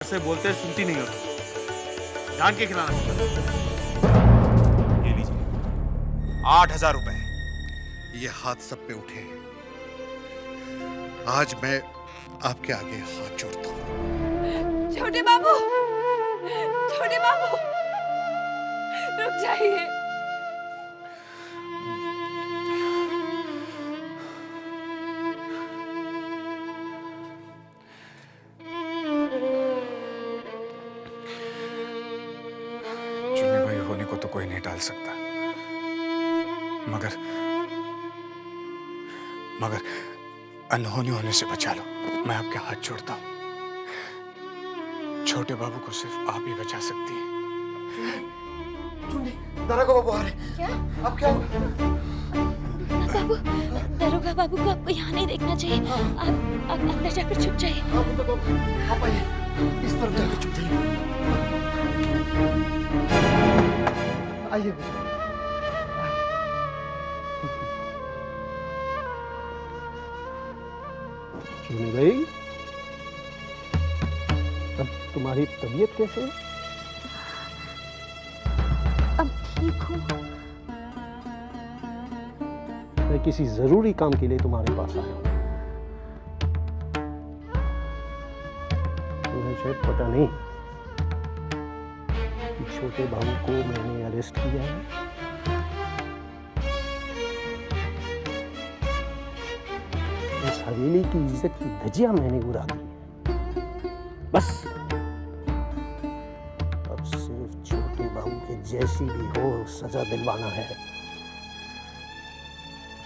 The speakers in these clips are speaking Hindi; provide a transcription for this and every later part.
से बोलते सुनती नहीं हो, जान के खिलाना। ये लीजिए 8,000 रुपए। ये हाथ सब पे उठे हैं। आज मैं आपके आगे हाथ जोड़ता हूँ। छोटे बाबू, छोटे बाबू, रुक जाइए। चुन्नी भाई होने को तो कोई नहीं टाल सकता, मगर अनहोनी होने से बचा लो। मैं आपके हाथ जोड़ता हूँ। छोटे बाबू को सिर्फ आप ही बचा सकती हैं। दारोगा बाबू आ रहे। क्या? अब क्या होगा? बाबू, दरोगा बाबू को आपको यहाँ नहीं देखना चाहिए। आप अंदर जाकर छुप जाइए। आप आइए, इस तरफ जाकर छुप जाइए। आइए बेटा। चुनी भाई, अब तुम्हारी तबीयत कैसे है? अब ठीक हूँ। मैं किसी जरूरी काम के लिए तुम्हारे पास आया हूँ। तुम्हें शायद पता नहीं कि छोटे बाबू को मैंने अरेस्ट किया है। इस हवेली की इज्जत की धज्जियां मैंने उड़ा दी है। बस अब सिर्फ छोटे बाबू के जैसी भी हो सजा दिलवाना है,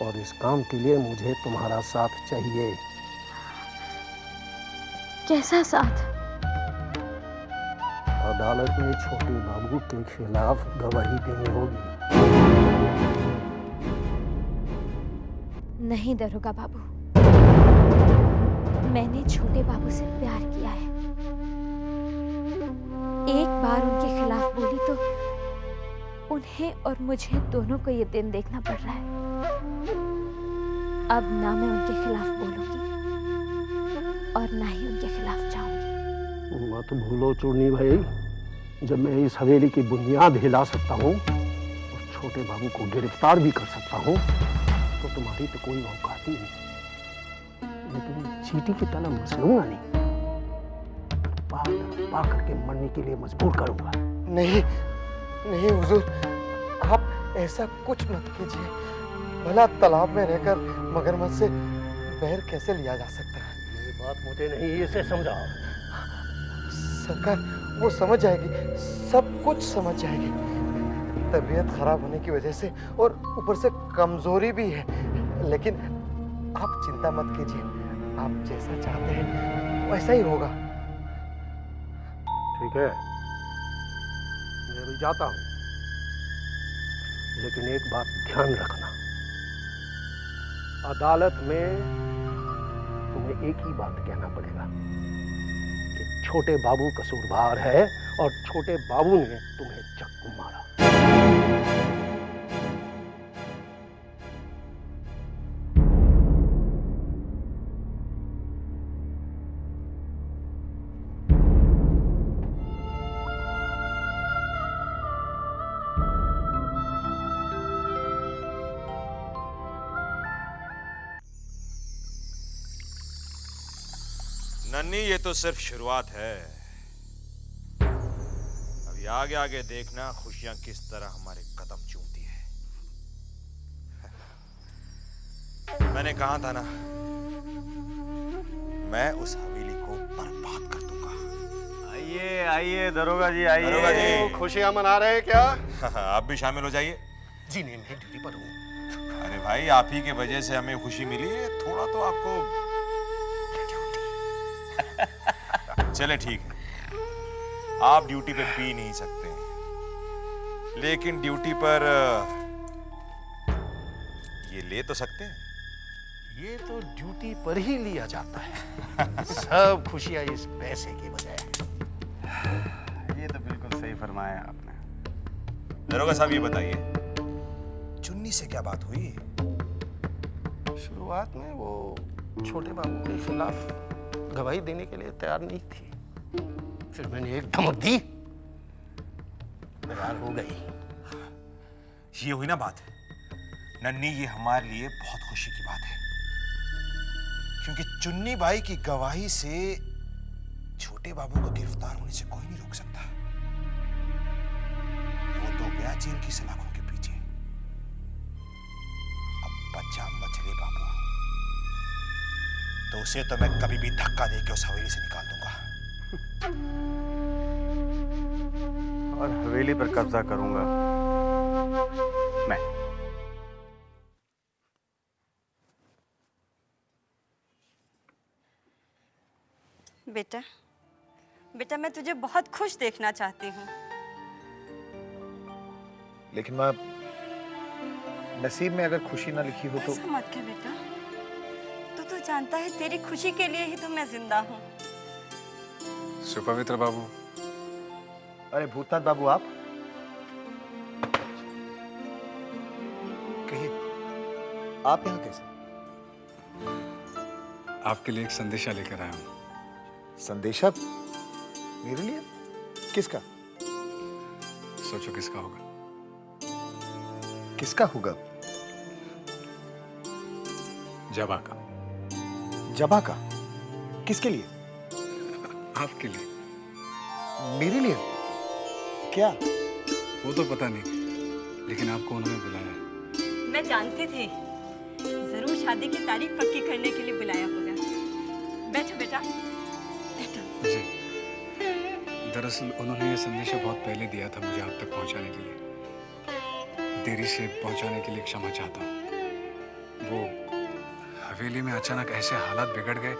और इस काम के लिए मुझे तुम्हारा साथ चाहिए। कैसा साथ? अदालत में छोटे बाबू के खिलाफ गवाही देनी होगी। नहीं दरोगा बाबू, मैंने छोटे बाबू से प्यार किया है। एक बार उनके खिलाफ बोली तो उन्हें और मुझे दोनों को ये दिन देखना पड़ रहा है। अब ना मैं उनके खिलाफ बोलूंगी और ना ही उनके खिलाफ जाऊंगी। मत भूलो चूर्णी भाई, जब मैं इस हवेली की बुनियाद हिला सकता हूँ और छोटे बाबू को गिरफ्तार भी कर सकता हूँ, तो तुम्हारी तो कोई औकात ही नहीं। लेकिन चींटी की तरह मसलूंगा नहीं, पा करके मरने के लिए मजबूर करूंगा। नहीं, नहीं हुजूर, आप ऐसा कुछ मत कीजिए। भला तालाब में रहकर मगरमच्छ से बैर कैसे लिया जा सकता है? मेरी बात मुझे नहीं, इसे समझाओ। सरकार, वो समझ जाएगी, सब कुछ समझ जाएगी। तबीयत खराब होने की वजह से और ऊपर से कमजोरी भी है, लेकिन आप चिंता मत कीजिए। आप जैसा चाहते हैं वैसा ही होगा। ठीक है, मैं भी जाता हूँ, लेकिन एक बात ध्यान रखना, अदालत में तुम्हें एक ही बात कहना पड़ेगा कि छोटे बाबू कसूरवार है और छोटे बाबू ने तुम्हें चाकू मारा। नन्ही, ये तो सिर्फ शुरुआत है। अभी आगे आगे देखना खुशियां किस तरह हमारे कदम चूमती है। मैंने कहा था ना, मैं उस हवेली को बर्बाद कर दूंगा। आइए आइए दरोगा जी, आइए। दरोगा जी, खुशियां मना रहे हैं क्या? आप भी शामिल हो जाइए। जी नहीं, मैं ड्यूटी पर हूँ। अरे भाई, आप ही की वजह से हमें खुशी मिली है, थोड़ा तो आपको। चले ठीक है, आप ड्यूटी पे पी नहीं सकते, लेकिन ड्यूटी पर ये ले तो सकते हैं। ये तो ड्यूटी पर ही लिया जाता है। सब खुशियां इस पैसे की वजह है। ये तो बिल्कुल सही फरमाया आपने। दरोगा साहब, ये बताइए, चुन्नी से क्या बात हुई? शुरुआत में वो छोटे बाबू के खिलाफ गवाही देने के लिए तैयार नहीं थी, फिर मैंने एक धमक दी, तैयार हो गई। ये हुई ना बात नन्नी, ये हमारे लिए बहुत खुशी की बात है, क्योंकि चुन्नी बाई की गवाही से छोटे बाबू को गिरफ्तार होने से कोई नहीं रोक सकता। वो तो गया जेल की सलाखों के पीछे। अब बच्चा मछली बाबू, तो उसे तो मैं कभी भी धक्का देके उस हवेली से निकाल दूंगा और हवेली पर कब्जा करूंगा मैं। बेटा, बेटा मैं तुझे बहुत खुश देखना चाहती हूँ। लेकिन माँ, नसीब में अगर खुशी ना लिखी हो तो। ऐसा मत कह बेटा, तू जानता है तेरी खुशी के लिए ही तो मैं जिंदा हूँ। सुपवित्र बाबू। अरे भूतनाथ बाबू, आप कहिए, आप यहाँ कैसे? आपके लिए एक संदेशा लेकर आया हूँ। संदेशा? मेरे लिए? किसका? सोचो किसका होगा। किसका होगा? जबा का। जबा का? किसके लिए? आपके लिए। मेरे लिए? क्या? वो तो पता नहीं, लेकिन आपको उन्होंने बुलाया है। मैं जानती थी, जरूर शादी की तारीख पक्की करने के लिए बुलाया होगा। बैठो बेटा, बैठो। जी, दरअसल उन्होंने ये संदेशा बहुत पहले दिया था मुझे आप तक पहुंचाने के लिए। देरी से पहुंचाने के लिए क्षमा चाहता हूँ। वो हवेली में अचानक ऐसे हालात बिगड़ गए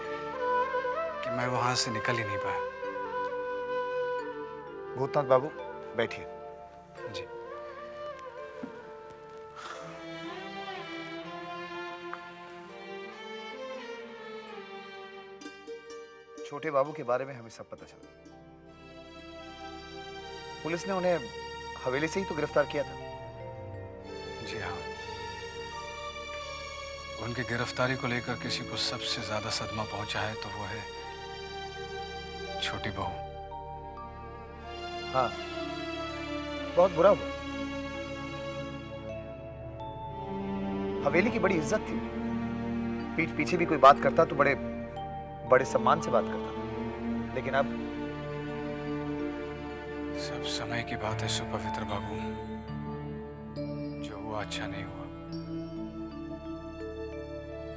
कि मैं वहां से निकल ही नहीं पाया। भूतनाथ बाबू, बैठिए। जी। छोटे बाबू के बारे में हमें सब पता चला। पुलिस ने उन्हें हवेली से ही तो गिरफ्तार किया था। जी हाँ, उनकी गिरफ्तारी को लेकर किसी को सबसे ज्यादा सदमा पहुंचा है तो वो है छोटी बहू। हाँ, बहुत बुरा हुआ। हवेली की बड़ी इज्जत थी। पीठ पीछे भी कोई बात करता तो बड़े बड़े सम्मान से बात करता था, लेकिन अब सब समय की बात है सुपवित्र बाबू। जो हुआ अच्छा नहीं हुआ,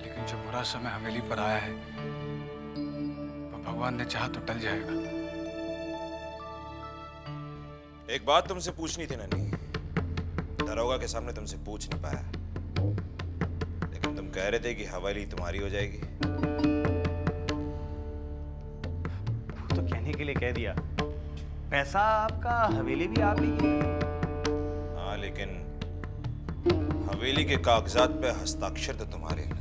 लेकिन जो बुरा समय हवेली पर आया है वो भगवान ने चाहा तो टल जाएगा। एक बात तुमसे पूछनी थी नन्ही, दरोगा के सामने तुमसे पूछ नहीं पाया, लेकिन तुम कह रहे थे कि हवेली तुम्हारी हो जाएगी। तो कहने के लिए कह दिया, पैसा आपका, हवेली भी आप ही की। हाँ, लेकिन हवेली के कागजात पे हस्ताक्षर तो तुम्हारे हैं।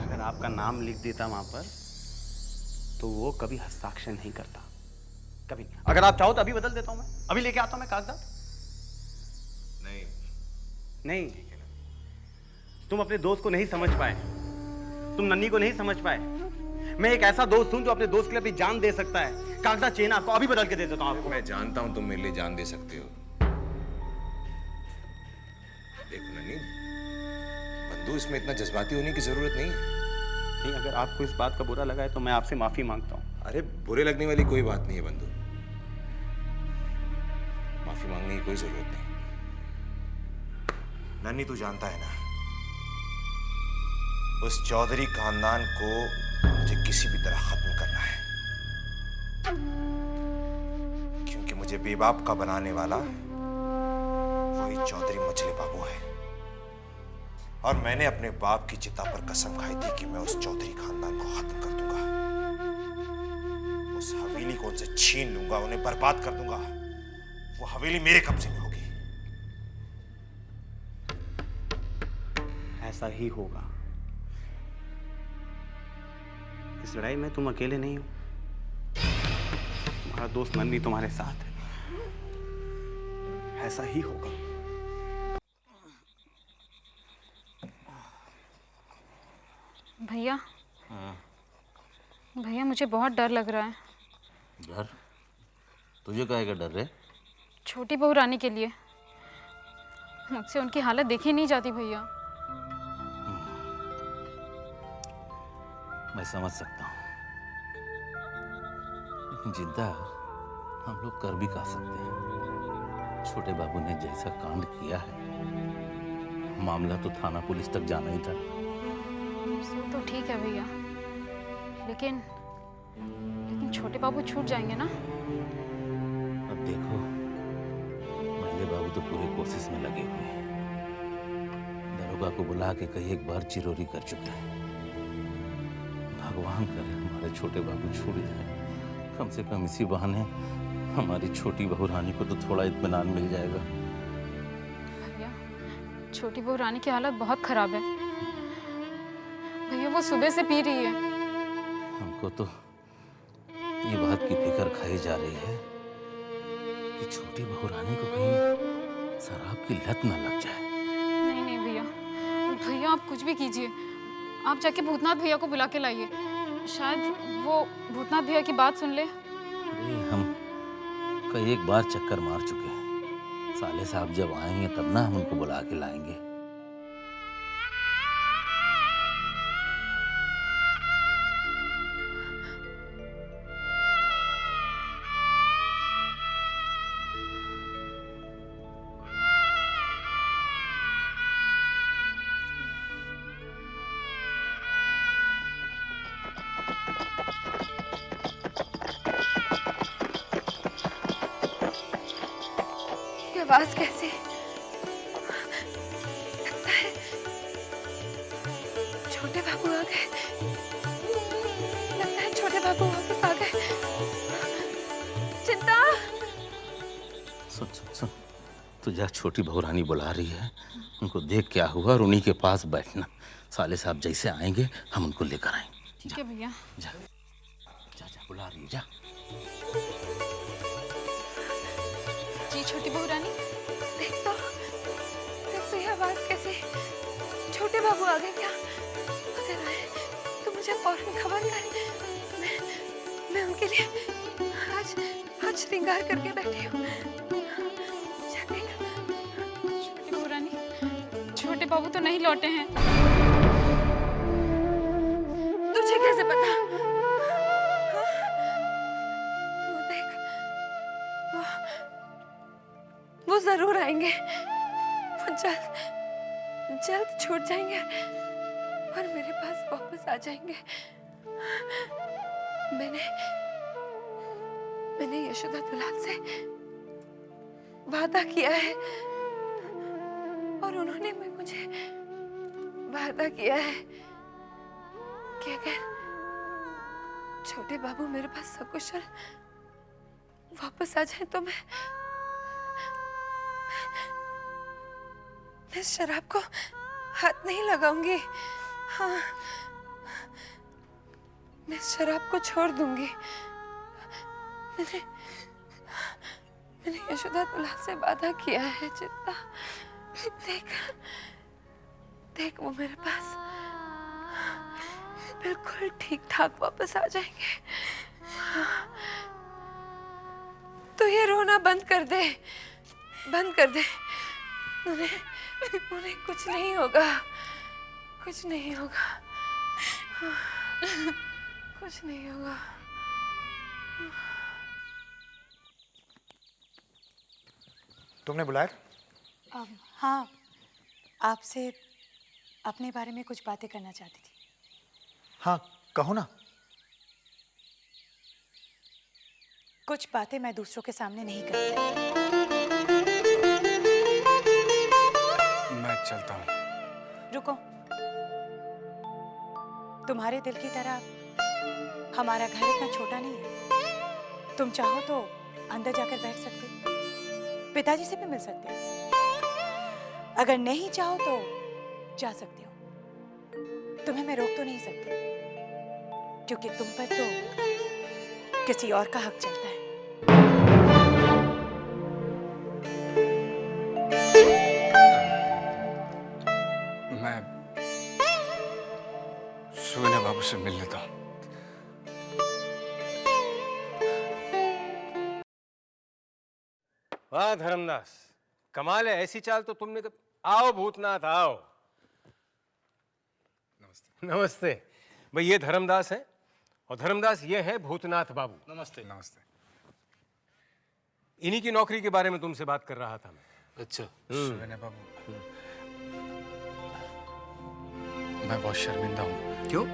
अगर आपका नाम लिख देता वहां पर तो वो कभी हस्ताक्षर नहीं करता, कभी नहीं। अगर आप चाहो तो अभी बदल देता हूं, मैं अभी लेके आता हूं मैं कागजात। नहीं नहीं, तुम अपने दोस्त को नहीं समझ पाए, तुम नन्ही को नहीं समझ पाए। मैं एक ऐसा दोस्त हूं जो अपने दोस्त के लिए अपनी जान दे सकता है। कागजात चाहिए ना आपको, अभी बदल के दे देता हूं आपको। मैं जानता हूं तुम मेरे लिए जान दे सकते हो। देखो नन्ही, बंधु, इसमें इतना जज्बाती होने की जरूरत नहीं है। नहीं, अगर आपको इस बात का बुरा लगा है तो मैं आपसे माफी मांगता हूं। अरे बुरे लगने वाली कोई बात नहीं है बंधु, माफी मांगने की कोई जरूरत नहीं। नन्ही, तू जानता है ना, उस चौधरी खानदान को मुझे किसी भी तरह खत्म करना है, क्योंकि मुझे बेबाप का बनाने वाला वही चौधरी मछली बाबू है। और मैंने अपने बाप की चिता पर कसम खाई थी कि मैं उस चौधरी खानदान को खत्म कर दूंगा, उस हवेली को उनसे छीन लूंगा, उन्हें बर्बाद कर दूंगा। वो हवेली मेरे कब्जे में होगी। ऐसा ही होगा। इस लड़ाई में तुम अकेले नहीं हो, तुम्हारा दोस्त नन्ही तुम्हारे साथ है। ऐसा ही होगा। भैया, भैया मुझे बहुत डर लग रहा है। डर? तुझे काहे का डर रे? छोटी बहू रानी के लिए। मुझसे उनकी हालत देखी नहीं जाती भैया। मैं समझ सकता हूँ, लेकिन जिंदा हम लोग कर भी का सकते हैं। छोटे बाबू ने जैसा कांड किया है, मामला तो थाना पुलिस तक जाना ही था। सो तो ठीक है भैया, लेकिन छोटे बाबू छूट जाएंगे ना? अब देखो, मल्ले बाबू तो पूरी कोशिश में लगे हुए हैं। दरोगा को बुला के कई एक बार चिरोरी कर चुके हैं। भगवान करे हमारे छोटे बाबू छूट जाए। कम से कम इसी बहाने हमारी छोटी बहू रानी को तो थोड़ा इत्मीनान मिल जाएगा। भैया, छोटी बहू रानी की हालत बहुत खराब है भैया। वो सुबह से पी रही है। हमको तो ये बात की फिक्र खाई जा रही है कि छोटी बहू रानी को कहीं शराब की लत ना लग जाए। नहीं नहीं भैया, भैया आप कुछ भी कीजिए। आप जाके भूतनाथ भैया को बुला के लाइए। शायद वो भूतनाथ भैया की बात सुन ले। अरे हम कई एक बार चक्कर मार चुके हैं। साले साहब जब आएंगे तब ना हम उनको बुला के लाएंगे। आवाज कैसे? लगता है छोटे बाबू आ गए। लगता है छोटे बाबू वापस आ गए। चिंता। सुन सुन सुन, तुझे छोटी बहू रानी बुला रही है। उनको देख क्या हुआ और उन्हीं के पास बैठना। साले साहब जैसे आएंगे हम उनको लेकर आएंगे। ठीक है भैया। जा जा जा, बुला रही है, जा। जी छोटी बहू रानी। देख तो ये आवाज कैसे? छोटे बाबू आ गए क्या? अगर आए तो मुझे फौरन खबर कर। मैं उनके लिए आज श्रृंगार करके बैठी हूँ। छोटी बहू रानी, छोटे बाबू तो नहीं लौटे हैं। तुझे कैसे पता? वो देख, वो जरूर आएंगे। वो जल्द छूट जाएंगे और मेरे पास वापस आ जाएंगे। मैंने यशोदा दुलाल से वादा किया है और उन्होंने भी मुझे वादा किया है कि अगर छोटे बाबू मेरे पास सकुशल वापस आ जाए तो मैं इस शराब को हाथ नहीं लगाऊंगी। हाँ, मैं इस शराब को छोड़ दूंगी। मैंने यशोदा दुलाल से वादा किया है। चित्ता, देख वो मेरे पास बिल्कुल ठीक ठाक वापस आ जाएंगे। तो ये रोना बंद कर दे। उन्हें कुछ नहीं होगा। कुछ नहीं होगा। तुमने बुलाया? हाँ, आपसे अपने बारे में कुछ बातें करना चाहती थी। हाँ, कहो ना। कुछ बातें मैं दूसरों के सामने नहीं करती। मैं चलता हूँ। रुको। तुम्हारे दिल की तरह हमारा घर इतना छोटा नहीं है। तुम चाहो तो अंदर जाकर बैठ सकते हो, पिताजी से भी मिल सकते हो। अगर नहीं चाहो तो जा सकते हो। तुम्हें मैं रोक तो नहीं सकती, क्योंकि तुम पर तो किसी और का हक चलता है। मैं सुगन्या बाबू से मिल लेता हूँ। वाह धर्मदास, कमाल है, ऐसी चाल तो तुमने आओ भूतनाथ आओ। नमस्ते। नमस्ते भाई, ये धर्मदास है और धर्मदास ये है भूतनाथ बाबू। नमस्ते। नमस्ते। इन्हीं की नौकरी के बारे में तुमसे बात कर रहा था मैं। अच्छा विनय बाबू, मैं बहुत शर्मिंदा हूँ। क्यों?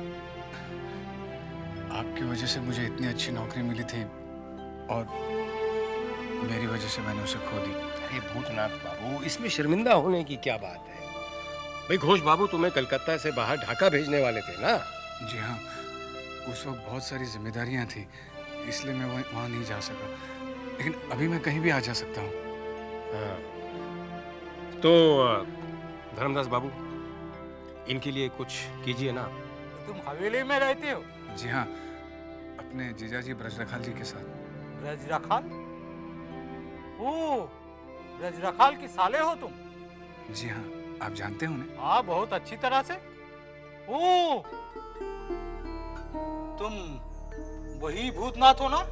आपकी वजह से मुझे इतनी अच्छी नौकरी मिली थी और मेरी वजह से मैंने उसे खो दी। अरे भूतनाथ बाबू, इसमें शर्मिंदा होने की क्या बात है? भाई घोष बाबू तुम्हें कलकत्ता से बाहर ढाका भेजने वाले थे ना? जी हाँ, उस वक्त बहुत सारी जिम्मेदारियां थी, इसलिए मैं वहाँ नहीं जा सका, लेकिन अभी मैं कहीं भी आ जा सकता हूँ। हाँ। तो धर्मदास बाबू, इनके लिए कुछ कीजिए ना। तुम हवेली में रहते हो? जी हाँ, अपने जीजाजी ब्रजरखाल जी के साथ। ब्रजरखाल? ओ, ब्रजरखाल की साले हो तुम? जी हाँ, आप जानते हो उन्हें? हाँ, बहुत अच्छी तरह से। ओ, तुम वही भूतनाथ हो ना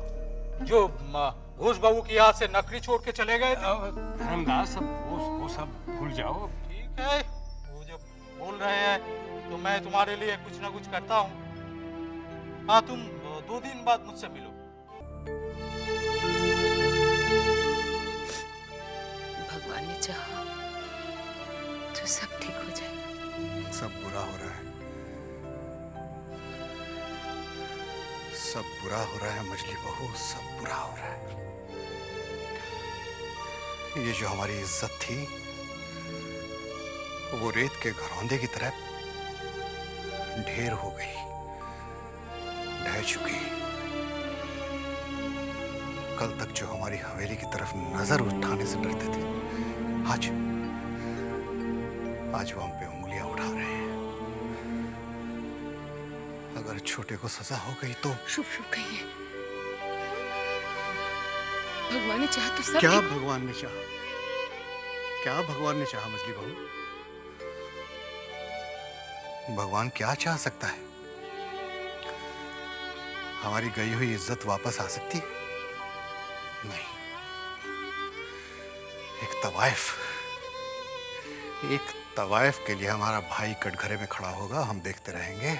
जो घोष बाबू की यहाँ से नकली छोड़ के चले गए थे? धर्मदास, वो सब भूल जाओ। ठीक है, वो जो बोल रहे हैं तो मैं तुम्हारे लिए कुछ ना कुछ करता हूँ। हाँ, तुम 2 दिन बाद मुझसे मिलो। भगवान ने चाहा तो सब ठीक हो जाएगा। सब बुरा हो रहा है, सब बुरा हो रहा है मजली बहू, सब बुरा हो रहा है। ये जो हमारी इज्जत थी वो रेत के घरौंदे की तरह ढेर हो गई, ढह चुकी। कल तक जो हमारी हवेली की तरफ नजर उठाने से डरते थे, आज वो हम पे उंगलियां उठा रहे हैं। अगर छोटे को सजा हो गई तो शुभ शुभ कहिए। भगवान ने चाहा तो सब क्या भगवान ने चाहा? क्या भगवान ने चाहा मजली बहू? भगवान क्या चाह सकता है? हमारी गई हुई इज्जत वापस आ सकती है? नहीं। एक तवाइफ के लिए हमारा भाई कटघरे में खड़ा होगा, हम देखते रहेंगे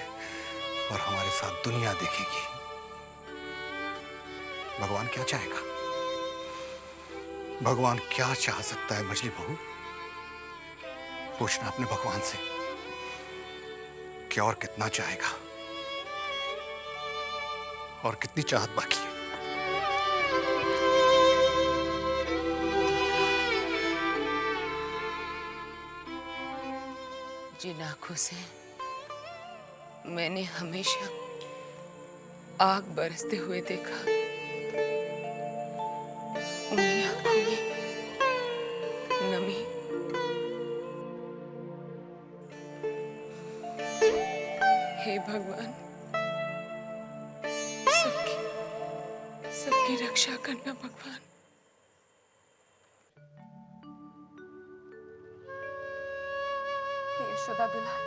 और हमारे साथ दुनिया देखेगी। भगवान क्या चाहेगा? भगवान क्या चाह सकता है मजली बहू? पूछना अपने भगवान से क्या और कितना चाहेगा और कितनी चाहत बाकी है। जिन आंखों से मैंने हमेशा आग बरसते हुए देखा, उन्हीं आंखों में नमी। हे भगवान, सबकी रक्षा करना भगवान। यशोदा दुलार,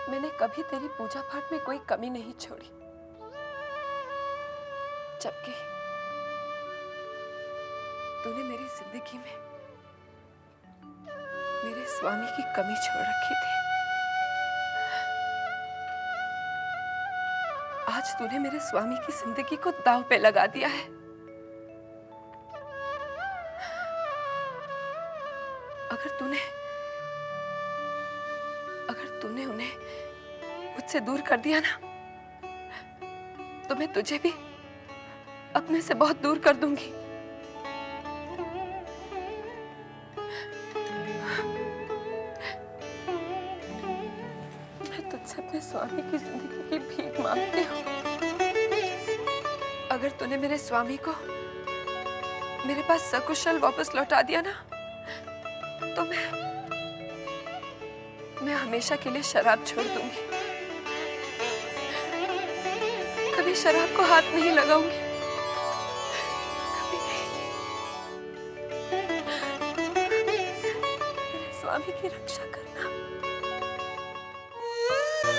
मैंने कभी तेरी पूजा पाठ में कोई कमी नहीं छोड़ी, जबकि तूने मेरी जिंदगी में मेरे स्वामी की कमी छोड़ रखी थी। आज तूने मेरे स्वामी की जिंदगी को दांव पे लगा दिया है। अगर तूने उन्हें मुझसे दूर कर दिया ना, तो मैं तुझे भी अपने से बहुत दूर कर दूंगी। मैं तुझसे अपने स्वामी की जिंदगी की भीख मांगती हूँ। अगर तूने मेरे स्वामी को मेरे पास सकुशल वापस लौटा दिया ना, तो मैं हमेशा के लिए शराब छोड़ दूंगी। कभी शराब को हाथ नहीं लगाऊंगी, कभी नहीं। मेरे स्वामी की रक्षा कर।